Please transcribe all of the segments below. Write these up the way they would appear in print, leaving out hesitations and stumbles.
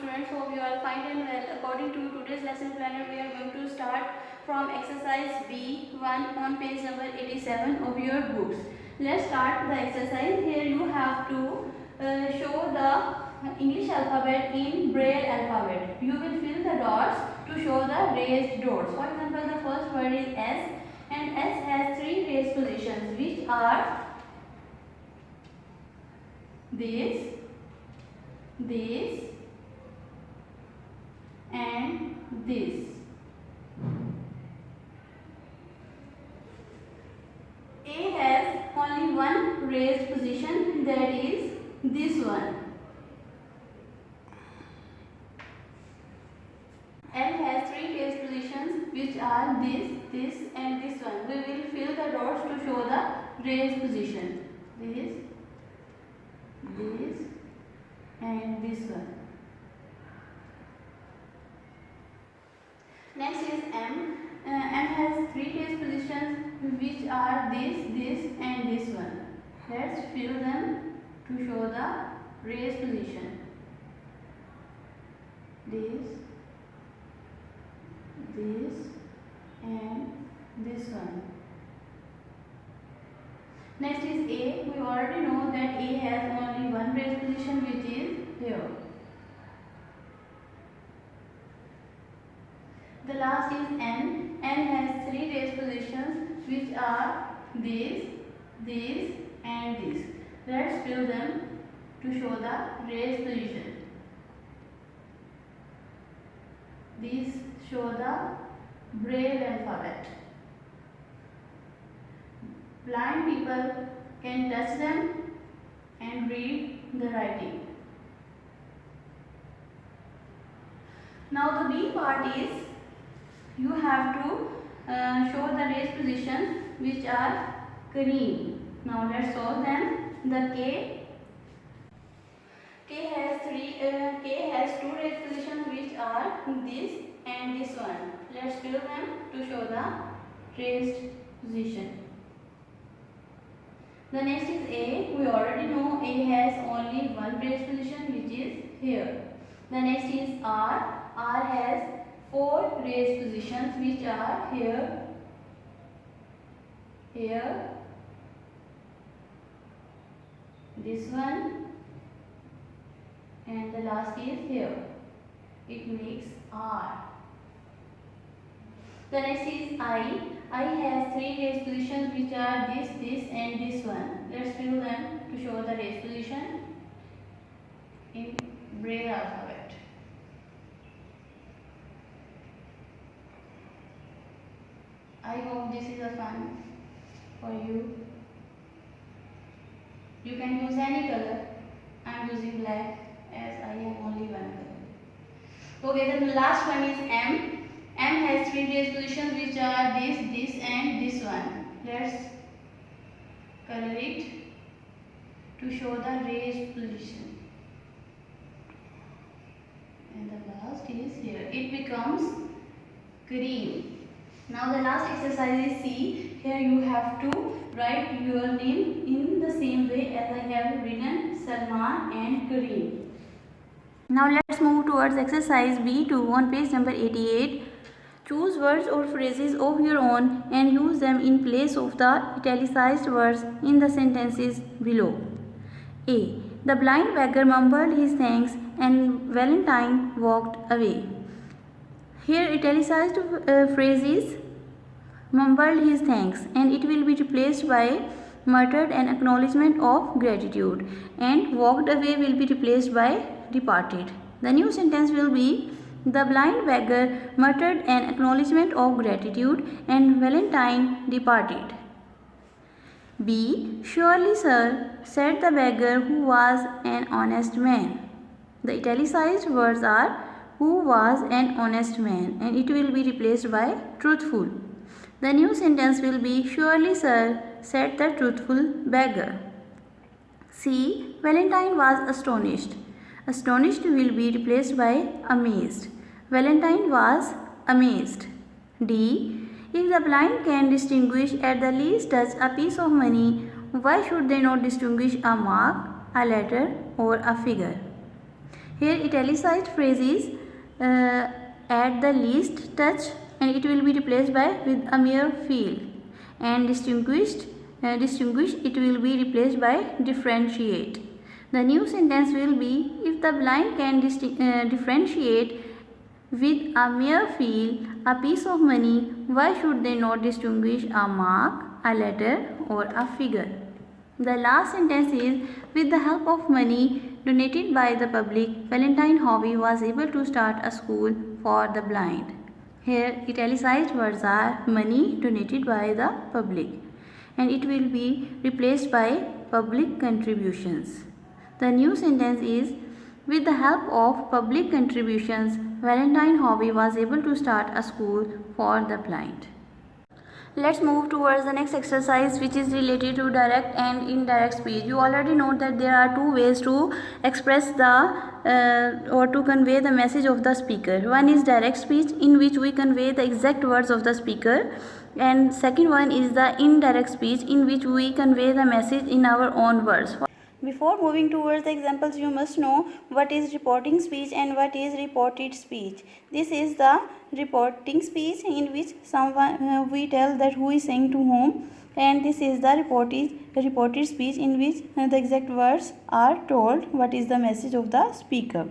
students, hope you are fine and well. According to today's lesson planner, we are going to start from exercise B1 on page number 87 of your books. Let's start the exercise. Here you have to show the English alphabet in Braille alphabet. You will fill the dots to show the raised dots. For example, the first word is S, and S has three raised positions, which are this, and this. A has only one raised position, that is this one. L has three raised positions, which are this and this one. We will fill the dots to show the raised position. This and this one. Next is M. M has three raised positions, which are this and this one. Let's fill them to show the raised position. This and this one. Next is A. We already know that A has only one raised position, which is here. The last is N. N has three raised positions, which are this and this. Let's fill them to show the raised position. These show the Braille alphabet. Blind people can touch them and read the writing. Now the B part is, you have to show the raised positions, which are green. Now let's solve them. The K has two raised positions, which are this and this one. Let's fill them to show the raised position. The next is A. We already know A has only one raised position, which is here. The next is R. R has four raised positions, which are here, this one, and the last is here. It makes R. The next is I. I has three raised positions, which are this and this one. Let's fill them to show the raised position in Braille alphabet. I hope this is a fun for you. You can use any color. I am using black as I have only one color. Okay, then the last one is M. M has three raised positions, which are this and this one. Let's color it to show the raised position. And the last is here. It becomes green. Now the last exercise is C. Here you have to write your name in the same way as I have written Salman and Kareem. Now let's move towards exercise B2 on page number 88. Choose words or phrases of your own and use them in place of the italicized words in the sentences below. A. The blind beggar mumbled his thanks and Valentine walked away. Here italicized phrase is mumbled his thanks, and it will be replaced by muttered an acknowledgement of gratitude, and walked away will be replaced by departed. The new sentence will be, the blind beggar muttered an acknowledgement of gratitude and Valentine departed. B. Surely, sir, said the beggar, who was an honest man. The italicized words are who was an honest man, and it will be replaced by truthful. The new sentence will be, surely, sir, said the truthful beggar. C. Valentine was astonished. Astonished will be replaced by amazed. Valentine was amazed. D. If the blind can distinguish at the least touch a piece of money, why should they not distinguish a mark, a letter, or a figure? Here italicized phrase is at the least touch, and it will be replaced by with a mere feel, and distinguished it will be replaced by differentiate. The new sentence will be, if the blind can differentiate with a mere feel a piece of money, why should they not distinguish a mark, a letter or a figure? The last sentence is, with the help of money donated by the public, Valentine Hobby was able to start a school for the blind. Here italicized words are money donated by the public, and it will be replaced by public contributions. The new sentence is, with the help of public contributions, Valentine Hobby was able to start a school for the blind. Let's move towards the next exercise, which is related to direct and indirect speech. You already know that there are two ways to express the or to convey the message of the speaker. One is direct speech, in which we convey the exact words of the speaker, and second one is the indirect speech, in which we convey the message in our own words. Before moving towards the examples, you must know what is reporting speech and what is reported speech. This is the reporting speech, in which someone we tell that who is saying to whom, and this is the reported speech, in which the exact words are told what is the message of the speaker.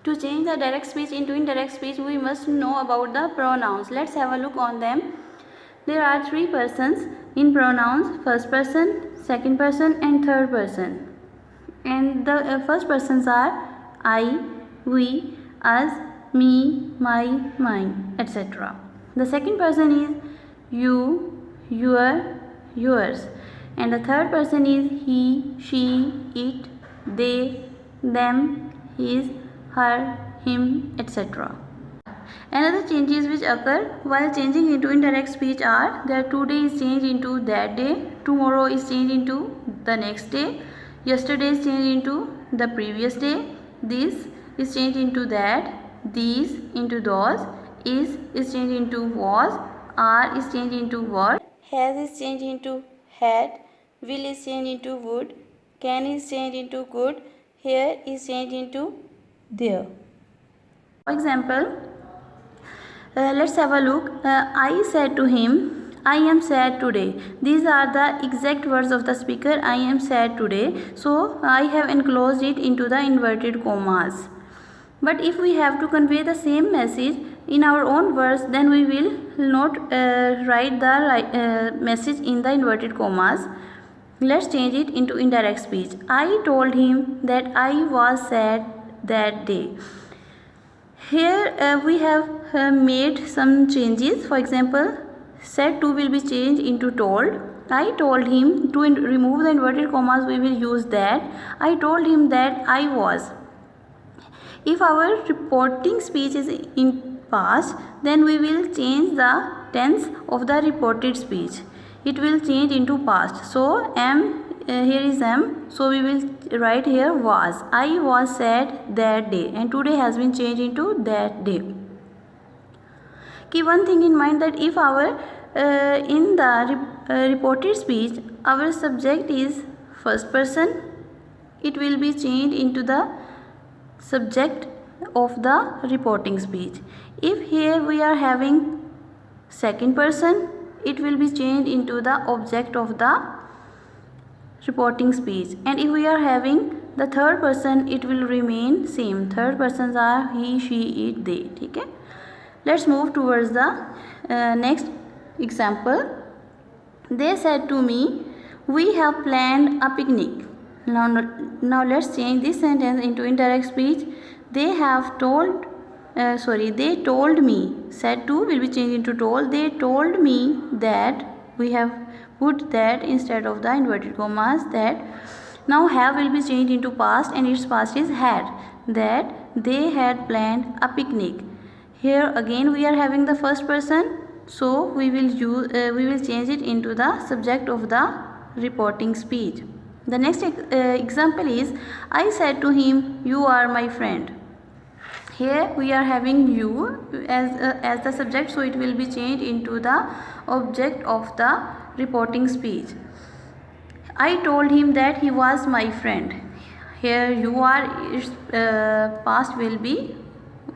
To change the direct speech into indirect speech, we must know about the pronouns. Let's have a look on them. There are three persons in pronouns: first person, second person and third person. And the first persons are I, we, us, me, my, mine, etc. The second person is you, your, yours. And the third person is he, she, it, they, them, his, her, him, etc. Another changes which occur while changing into indirect speech are that today is changed into that day, tomorrow is changed into the next day, yesterday is changed into the previous day, this is changed into that, these into those, is changed into was, are is changed into were, has is changed into had, will is changed into would, can is changed into could, here is changed into there. For example, let's have a look. I said to him, I am sad today. These are the exact words of the speaker, I am sad today. So I have enclosed it into the inverted commas. But if we have to convey the same message in our own words, then we will not write the message in the inverted commas. Let's change it into indirect speech. I told him that I was sad that day. Here we have made some changes. For example, said to will be changed into told. I told him. To remove the inverted commas, we will use that. I told him that I was. If our reporting speech is in past, then we will change the tense of the reported speech. It will change into past. So am, here is am, so we will write here was. I was sad that day, and today has been changed into that day. Keep one thing in mind, that if our in the reported speech our subject is first person, it will be changed into the subject of the reporting speech. If here we are having second person, it will be changed into the object of the reporting speech. And if we are having the third person, it will remain same. Third persons are he, she, it, they. Okay? Let's move towards the next example. They said to me, we have planned a picnic. Now let's change this sentence into indirect speech. They told me. Said to will be changed into told. They told me that. We have put that instead of the inverted commas, that. Now have will be changed into past, and its past is had. That they had planned a picnic. Here again we are having the first person, so we will change it into the subject of the reporting speech. The next example is, I said to him, you are my friend. Here we are having you as the subject, so it will be changed into the object of the reporting speech. I told him that he was my friend. Here you are, its past will be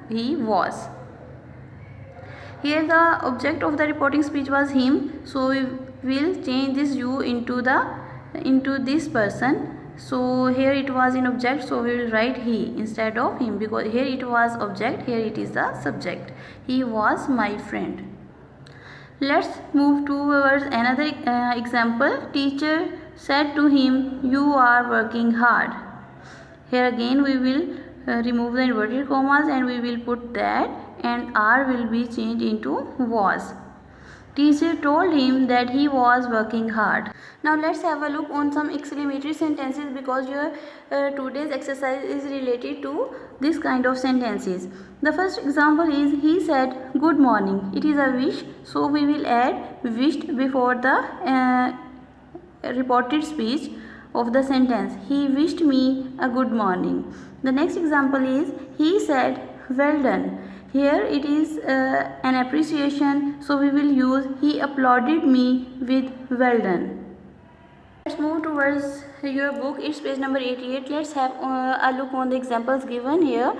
he was. Here the object of the reporting speech was him, so we will change this you into this person. So here it was in object, so we will write he instead of him, because here it was object, here it is the subject. He was my friend. Let's move towards another example. Teacher said to him, "You are working hard." Here again we will remove the inverted commas and we will put that, and are will be changed into was. Teacher told him that he was working hard. Now let's have a look on some exclamatory sentences, because your today's exercise is related to this kind of sentences. The first example is, he said good morning. It is a wish, so we will add wished before the reported speech of the sentence. He wished me a good morning. The next example is, he said well done. Here it is an appreciation, so we will use he applauded me with well done. Let's move towards your book. It's page number 88. Let's have a look on the examples given here.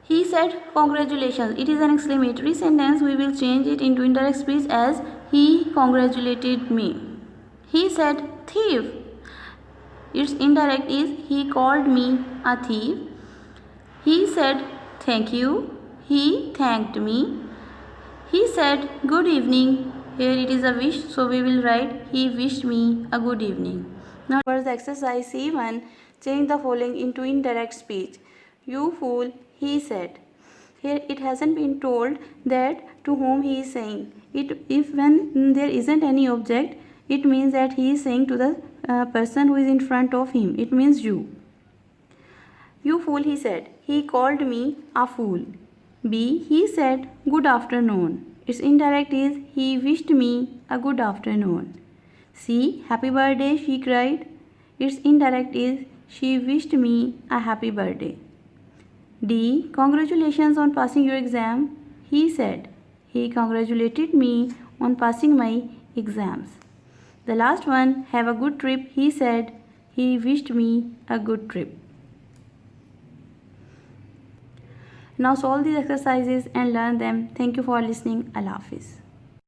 He said congratulations. It is an exclamatory sentence. We will change it into indirect speech as he congratulated me. He said thief. Its indirect is he called me a thief. He said thank you. He thanked me. He said good evening. Here it is a wish, so we will write he wished me a good evening. Now towards the exercise C1, change the following into indirect speech. You fool, he said. Here it hasn't been told that to whom he is saying. If when there isn't any object, it means that he is saying to the person who is in front of him. It means you. You fool, he said. He called me a fool. B. He said good afternoon. Its indirect is he wished me a good afternoon. C. Happy birthday, she cried. Its indirect is she wished me a happy birthday. D. Congratulations on passing your exam. He said he congratulated me on passing my exams. The last one, have a good trip. He said he wished me a good trip. Now solve these exercises and learn them. Thank you for listening. Allah Hafiz.